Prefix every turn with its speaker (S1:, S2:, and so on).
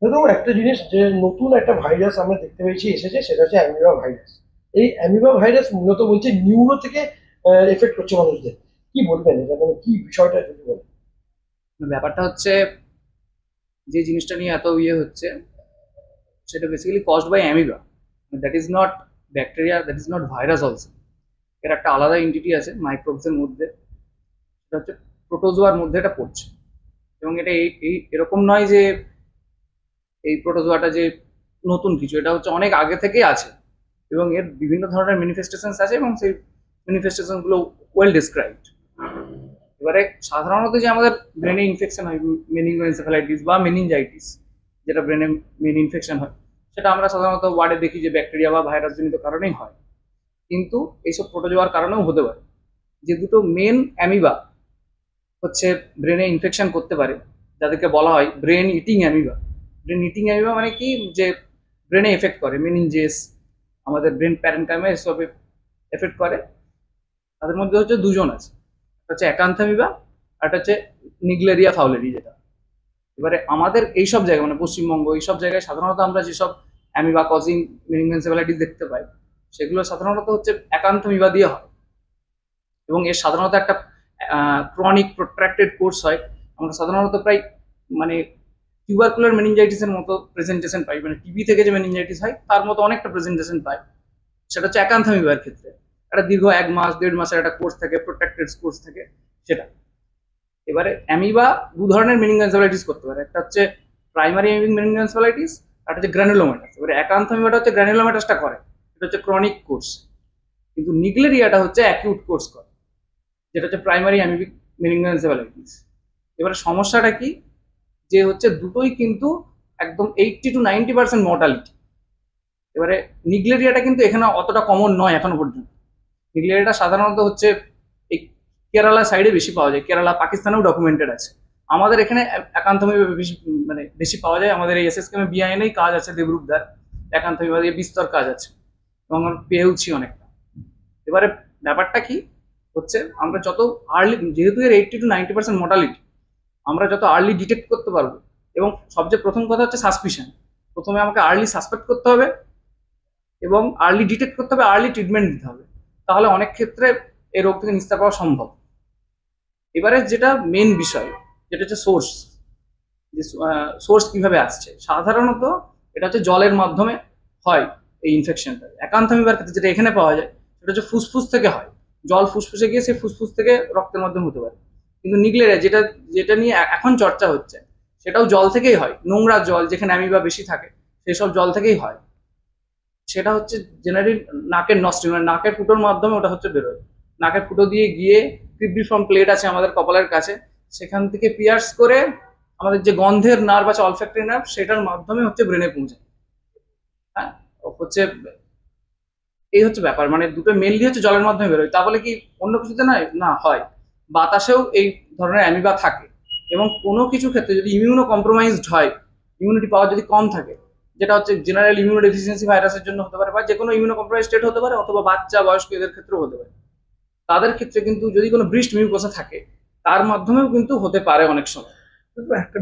S1: দেখো একটা জিনিস যে নতুন একটা ভাইরাস আমরা দেখতে পেয়েছি এসেছে, সেটা হচ্ছে অ্যামিবা ভাইরাস। এই অ্যামিবা ভাইরাস মূলত বলছে নিউরো থেকে এফেক্ট করছে মানুষদের। কি বলবেন এটা, মানে কি বিষয়টা যদি বলেন?
S2: ব্যাপারটা হচ্ছে যে জিনিসটা নিয়ে এত ইয়ে হচ্ছে সেটা basically caused by amoeba. That is not bacteria, that is not virus also. এর একটা আলাদা এন্টিটি আছে মাইক্রোবসের মধ্যে, সেটা হচ্ছে প্রোটোজোয়ার মধ্যে এটা পড়ছে। এবং এটা এই এরকম নয় যে এই প্রোটোজোয়াটা যে নতুন কিছু, এটা হচ্ছে অনেক আগে থেকেই আছে। এবং এর বিভিন্ন ধরনের ম্যানিফেস্টেশনস আছে এবং সেই ম্যানিফেস্টেশন গুলো ওয়েল ডিসক্রাইবড। এবারে সাধারণত যে আমাদের ব্রেনে ইনফেকশন হয়, মেনিনগোএনসেফালাইটিস বা মেনিনজাইটিস, যেটা ব্রেনে মেন ইনফেকশন হয়, সেটা আমরা সাধারণত ওয়ার্ডে দেখি যে ব্যাকটেরিয়া বা ভাইরাস জনিত কারণেই হয়। কিন্তু এইসব প্রোটোজোয়ার কারণেও হতে পারে। যে দুটো মেন অ্যামিবা হচ্ছে ব্রেনে ইনফেকশন করতে পারে, যাদেরকে বলা হয় brain eating amoeba. Brain eating amoeba মানে কি, যে ব্রেনে এফেক্ট করে, মেনিনজেস, আমাদের ব্রেন প্যারেনকাইমা এসবে এফেক্ট করে। তাদের মধ্যে হচ্ছে দুজন আছে, একটা হচ্ছে একান্থামিবা আর একটা হচ্ছে নিগলেরিয়া ফাউলেরি যেটা। এবারে আমাদের এইসব জায়গায় মানে পশ্চিমবঙ্গ এইসব জায়গায় সাধারণত আমরা যেসব অ্যামিবা কজিং মেনিনজেন্সেফালাইটিস দেখতে পাই, সেগুলো সাধারণত হচ্ছে একান্থামিবা দিয়ে হয়। এবং এর সাধারণত একটা ক্রনিক প্রোট্রাক্টেড কোর্স হয়। আমরা সাধারণত প্রায় মানে টিউবারকুলার মেনিনজাইটিসের মতো প্রেজেন্টেশন পাই, মানে টিবি থেকে যে মেনিনজাইটিস হয় তার মতো অনেকটা প্রেজেন্টেশন পাই। সেটা হচ্ছে একান্থামিবার ক্ষেত্রে একটা দীর্ঘ 1 মাস 1.5 মাসের একটা কোর্স থাকে, প্রোট্রাক্টেড কোর্স থাকে সেটা। এবারে অ্যামিবা দু ধরনের মেনিনজাইটিস করতে পারে, একটা হচ্ছে প্রাইমারি মেনিনজাইটিস, আর একটা হচ্ছে গ্র্যানুলোমাটাস। এবারে একান্থামিবাটা হচ্ছে গ্র্যানুলোমাটাসটা করে, এটা হচ্ছে ক্রনিক কোর্স। কিন্তু নিগলেরিয়াটা হচ্ছে অ্যাকিউট কোর্স করে, যেটা হচ্ছে প্রাইমারি অ্যামিবিক মেনিনজাইটিস। এবারে সমস্যাটা কি, যে হচ্ছে দুটোই কিন্তু একদম 80 to 90% মর্টালিটি। এবারে নিগলেরিয়াটা কিন্তু এখানে অতটা কমন নয় এখনো পর্যন্ত। নিগলেরিয়াটা সাধারণত হচ্ছে এই কেরালা সাইডে বেশি পাওয়া যায়, কেরালা পাকিস্তানেও ডকুমেন্টেড আছে। আমাদের এখানে একান্তভাবে বেশি মানে বেশি পাওয়া যায়। আমাদের এই এসএসকেএম বিআইএনেই কাজ আছে দেবরূপদার, একান্তভাবে বিস্তর কাজ আছে এবং আমরা পেয়েওছি অনেকটা। এবারে ব্যাপারটা কি হচ্ছে, আমরা যত আর্লি, যেহেতু এর 80 to 90% মোর্টালিটি, আমরা যত আর্লি ডিটেক্ট করতে পারবো। এবং সবচেয়ে প্রথম কথা হচ্ছে সাসপিশন। প্রথমে আমাকে আর্লি সাসপেক্ট করতে হবে এবং আর্লি ডিটেক্ট করতে হবে, আর্লি ট্রিটমেন্ট দিতে হবে। তাহলে অনেক ক্ষেত্রে এই রোগ থেকে নিস্তার পাওয়া সম্ভব। এবারে যেটা মেন বিষয়, যেটা হচ্ছে সোর্স, যে সোর্স কিভাবে আসছে, সাধারণত এটা হচ্ছে জলের মাধ্যমে হয়। এই ইনফেকশনটা একান্থামিবার ক্ষেত্রে যেটা এখানে পাওয়া যায়, সেটা হচ্ছে ফুসফুস থেকে হয়। জল ফুসফুসে গিয়ে সেই ফুসফুস থেকে রক্তের মাধ্যমে হতে পারে। কিন্তু নিগলেরিয়া যেটা যেটা নিয়ে এখন চর্চা হচ্ছে, সেটাও জল থেকেই হয়। নোংরা জল যেখানে অ্যামিবা বেশি থাকে, সেসব জল থেকেই হয়। সেটা হচ্ছে জেনারেলি নাকের নস্ট্রিল, মানে নাকের ফুটোর মাধ্যমে ওটা হচ্ছে বেরোয়। নাকের ফুটো দিয়ে গিয়ে ক্রিব্রিফর্ম প্লেট আছে আমাদের কপালের কাছে, সেখান থেকে পিয়ার্স করে আমাদের যে গন্ধের নার্ভ আছে, অলফ্যাক্টরি নার্ভ, সেটার মাধ্যমে হচ্ছে ব্রেনে পৌঁছায়। হ্যাঁ, হচ্ছে এই হচ্ছে ব্যাপার, মানে দুটো মেনলি হচ্ছে জলের মাধ্যমে বেরোয়। তা বলে কি অন্য কিছুতে নয়, না হয় বাতাসেও এই ধরনের অ্যামিবা থাকে। এবং কোনো কিছু ক্ষেত্রে যদি ইমিউনো কম্প্রোমাইজড হয়, ইমিউনিটি পাওয়ার যদি কম থাকে, যেটা হচ্ছে জেনারেল ইমিউনো ডেফিসিয়েন্সি ভাইরাসের জন্য হতে পারে, বা যে কোনো ইমিউনো কম্প্রোমাইজ স্টেট হতে পারে, অথবা বাচ্চা বয়স্ক এদের ক্ষেত্রেও হতে পারে। তাদের ক্ষেত্রে কিন্তু যদি কোনো ব্রিস্ট মিউকোসা থাকে, তার মাধ্যমেও কিন্তু হতে পারে অনেক সময়।
S1: কিন্তু একটা